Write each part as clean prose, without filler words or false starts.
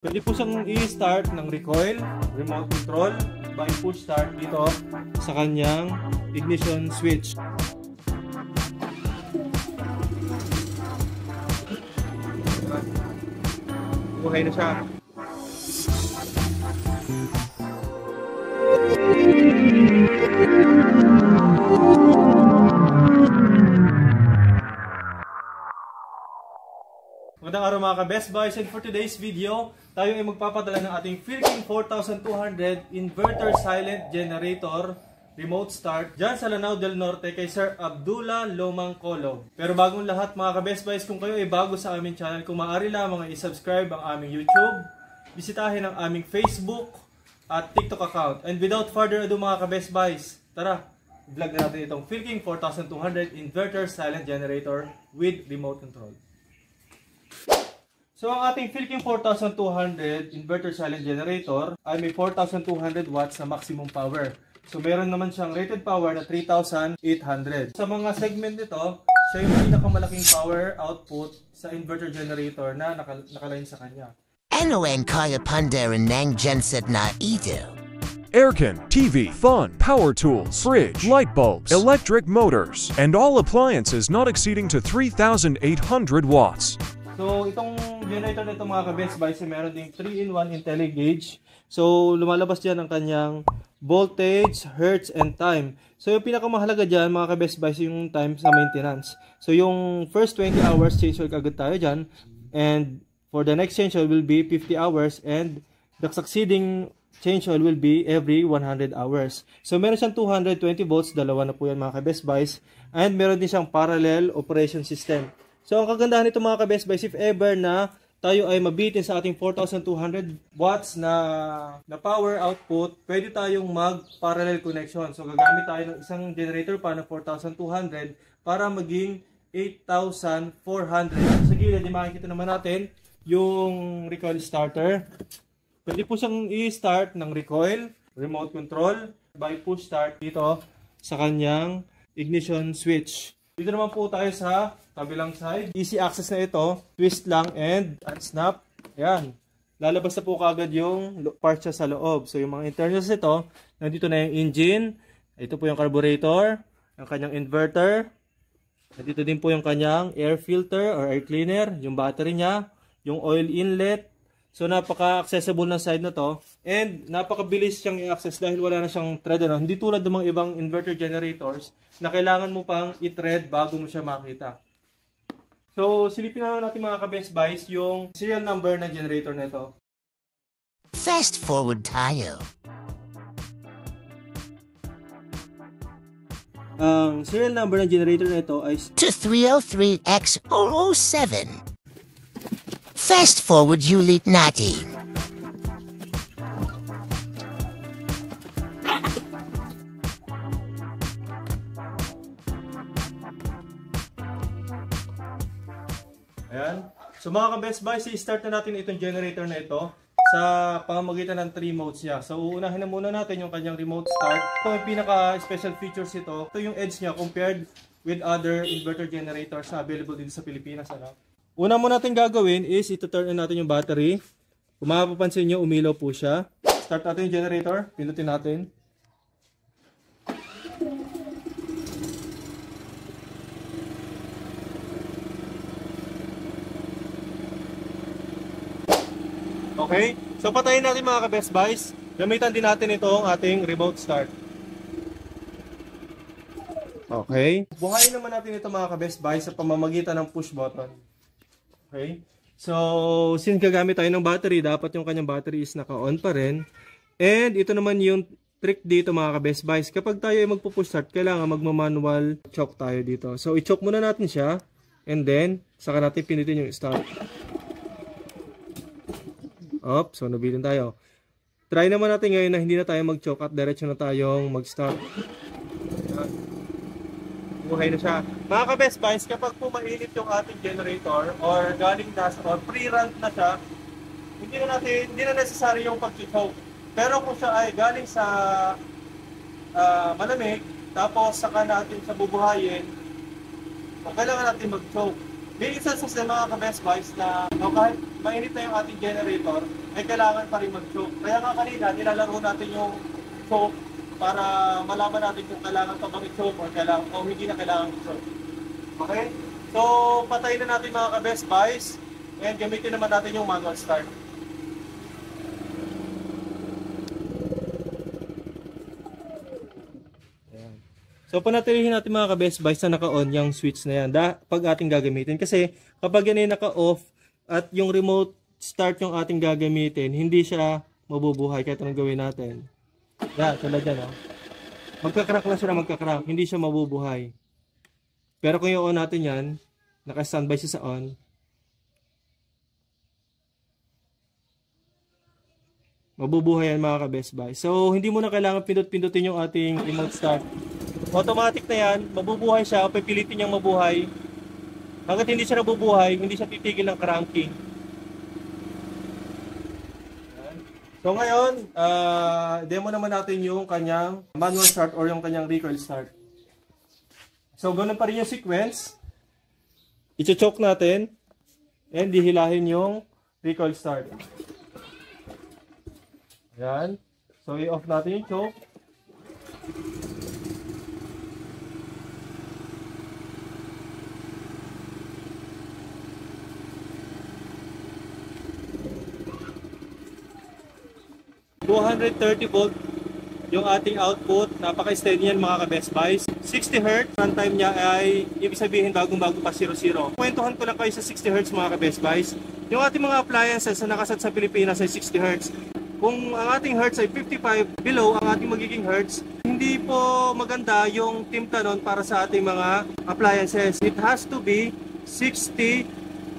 Pwede po siyang i-start ng recoil, remote control, by push start dito sa kanyang ignition switch. Buhay na siya. Magandang araw mga ka-Best Buys, and for today's video, tayo ay magpapadala ng ating Philking 4200 Inverter Silent Generator Remote Start dyan sa Lanao del Norte kay Sir Abdullah Lomang Colog. Pero bagong lahat mga ka-Best Buys, kung kayo ay bago sa aming channel, kung maaari lamang ay i-subscribe ang aming YouTube, bisitahin ang aming Facebook at TikTok account. And without further ado mga ka-Best Buys, tara, vlog na natin itong Philking 4200 Inverter Silent Generator with remote control. So ang ating Philking 4200 Inverter Silent Generator ay may 4200 watts na maximum power. So meron naman siyang rated power na 3800. Sa mga segment nito, siya yung pinakamalaking power output sa inverter generator na nakaline sa kanya. Ano ang kaya pandaran ng genset na ito? Aircon, TV, fan, power tools, fridge, light bulbs, electric motors, and all appliances not exceeding to 3,800 watts. So itong generator nito mga ka-Best Buys, meron ding 3-in-1 IntelliGauge. So lumalabas diyan ang kanyang voltage, hertz, and time. So yung pinakamahalaga diyan mga ka-Best Buys yung time sa maintenance. So yung first 20 hours change oil agad tayo diyan, and for the next change oil will be 50 hours, and the succeeding change oil will be every 100 hours. So meron siyang 220 volts, dalawa na po yan mga ka-Best Buys, and meron din siyang parallel operation system. So ang kagandahan nito mga ka-Best Buys, if ever na tayo ay mabitin sa ating 4200 watts na power output, pwede tayong mag-parallel connection. So gagamit tayo ng isang generator pa na 4200 para maging 8400. Sa gilid, makikita naman natin yung recoil starter. Pwede po siyang i-start ng recoil, remote control, by push start dito sa kanyang ignition switch. Dito naman po tayo sa kabilang side. Easy access na ito. Twist lang and unsnap. Ayan. Lalabas na po kagad yung parts sa loob. So yung mga internals nito, nandito na yung engine. Ito po yung carburetor, ang kanyang inverter. Nandito din po yung kanyang air filter or air cleaner, yung battery niya, yung oil inlet. So napaka-accessible ng side na to, and napakabilis siyang i-access dahil wala na siyang thread. Hindi tulad ng mga ibang inverter generators na kailangan mo pang i-thread bago mo siya makita. So silipin na natin mga ka-Best Buys yung serial number ng generator na ito. Fast forward tayo. Ang serial number ng generator na ito ay 203X007. Fast forward ulit natin. Ayan. So mga ka-Best Buys, i-start na natin itong generator na ito sa pamamagitan ng 3 modes niya. So uunahin na muna natin yung kanyang remote start. Ito yung pinaka-special features ito. Ito yung edge niya compared with other inverter generators na available dito sa Pilipinas. Una mo natin gagawin is ito-turn on natin yung battery. Kung mapapansin nyo, umilaw po siya. Start natin yung generator. Pinutin natin. Okay. So patayin natin mga ka-Best Buys. Gamitan din natin itong ating remote start. Okay. Buhayin naman natin ito mga ka-Best Buys sa pamamagitan ng push button. Okay. So, since gagamit tayo ng battery, dapat yung kanyang battery is naka-on pa rin. And ito naman yung trick dito mga ka-Best Buys. Kapag tayo ay magpo-push start, kailangan magma-manual choke tayo dito. So, i-choke muna natin siya. And then, saka natin pinitin yung start. Up. So, nabilin tayo. Try naman natin ngayon na hindi na tayo mag-choke at diretso na tayong mag-start. Buhay na siya. Mga ka-Best Buys, kapag po mainit yung ating generator or galing na or pre-run na siya, hindi na necessary yung pag-choke. Pero kung siya ay galing sa malamig, tapos saka natin siya bubuhayin, kailangan natin mag-choke. May isa sa mga ka-Best Buys na kahit mainit na yung ating generator, ay kailangan pa rin mag-choke. Kaya nga kanina, nilalaro natin yung choke para malaman natin kung kailangan pa bang i-choke o hindi na kailangan i-choke. Okay? So, patayin na natin mga ka-Best Buys and gamitin naman natin yung manual start. So, panatilihin natin mga ka-Best Buys na naka-on yung switch na yan pag ating gagamitin. Kasi kapag yan ay naka-off at yung remote start yung ating gagamitin, hindi siya mabubuhay kahit anong gawin natin. Yan, tulad yan. Magkakrak lang siya na magkakrak, hindi siya mabubuhay. Pero kung i-on natin yan, naka-standby siya sa on, mabubuhay yan mga ka-Best Buy. So, hindi mo na kailangan pindot-pindutin yung ating remote start. Automatic na yan, mabubuhay siya, pipilitin niyang mabuhay. Hanggat hindi siya nabubuhay, hindi siya titigil ng cranking. So ngayon, demo naman natin yung kanyang manual start or yung kanyang recoil start. So ganun pa rin yung sequence. I-choke natin and dihilahin yung recoil start. Ayan. So i-off natin yung choke. .230 volt yung ating output. Napaka-steady yan mga ka-Best Buys. 60 Hz, runtime niya ay ibig sabihin bagong-bago pa 00. Kwentuhan ko lang kayo sa 60 Hz mga ka-Best Buys. Yung ating mga appliances na nakasat sa Pilipinas ay 60 Hz. Kung ang ating Hertz ay 55 below ang ating magiging Hertz, hindi po maganda yung timpla nun para sa ating mga appliances. It has to be 60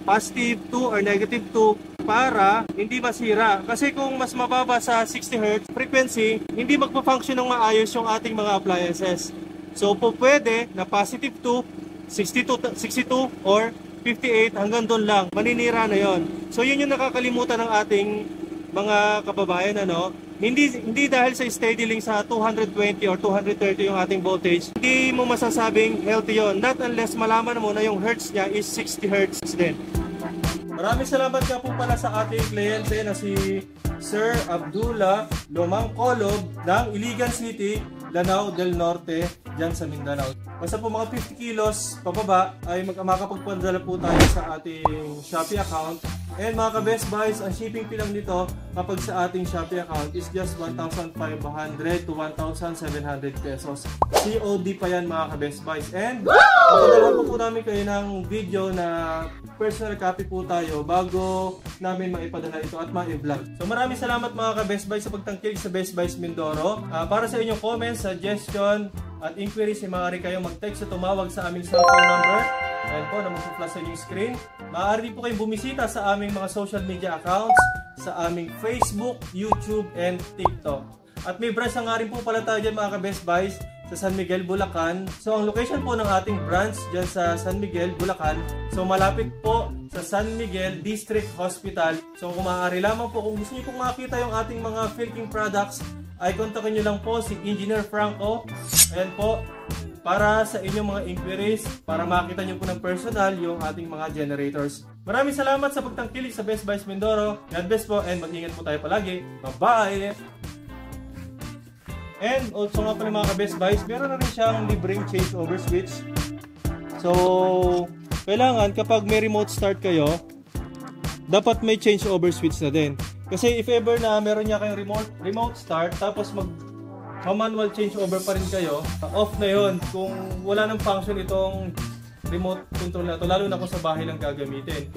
positive 2 or negative 2 para hindi masira. Kasi kung mas mababa sa 60 Hz frequency, hindi magpa-function ng maayos yung ating mga appliances. So po pwede na positive 2, 62 or 58 hanggang doon lang. Maninira na yon. So yun yung nakakalimutan ng ating mga kababayan, ano? Hindi dahil sa steady link sa 220 or 230 yung ating voltage, hindi mo masasabing healthy yon. Not unless malaman mo na yung hertz niya is 60 Hz din. Maraming salamat nga po pala sa ating kliyente na si Sir Abdullah Lomang Kolob ng Iligan City, Lanao del Norte, dyan sa Mindanao. Basta po mga 50 kilos pababa ay makapagpadala po tayo sa ating Shopee account. And mga ka-Best Buys, ang shipping fee lang nito kapag sa ating Shopee account is just 1,500 to 1,700 pesos. COD pa yan mga ka-Best Buys. And papadalahan po namin kayo ng video na personal copy po tayo bago namin maipadala ito at ma-vlog. So maraming salamat mga ka-Best Buys sa pagtangkilik sa Best Buys Mindoro. Para sa inyong comments, suggestion at inquiries, maaari kayong mag-text o tumawag sa aming cellphone number. Ayan po, na mag-flash sa inyong screen. Maaari po kayong bumisita sa aming mga social media accounts, sa aming Facebook, YouTube, and TikTok. At may branch na nga rin po pala tayo dyan mga ka-Best Buys sa San Miguel, Bulacan. So ang location po ng ating branch dyan sa San Miguel, Bulacan. So malapit po sa San Miguel District Hospital. So kung maaari lamang po, kung gusto niyo pong makita yung ating mga Philking products, ay kontakin nyo lang po si Engineer Franco. Ayan po, para sa inyong mga inquiries, para makita nyo po ng personal yung ating mga generators. Maraming salamat sa pagtangkilik sa Best Buys Mindoro. God bless po and mag-ingat po tayo palagi. Bye-bye! And also nga pala mga ka-Best Buys, meron na rin siyang libreng changeover switch. So, kailangan kapag may remote start kayo, dapat may changeover switch na din. Kasi if ever na meron niya kayong remote start, tapos manual changeover pa rin kayo, off na yon kung wala nang function itong remote control na ito, lalo na kung sa bahay lang gagamitin.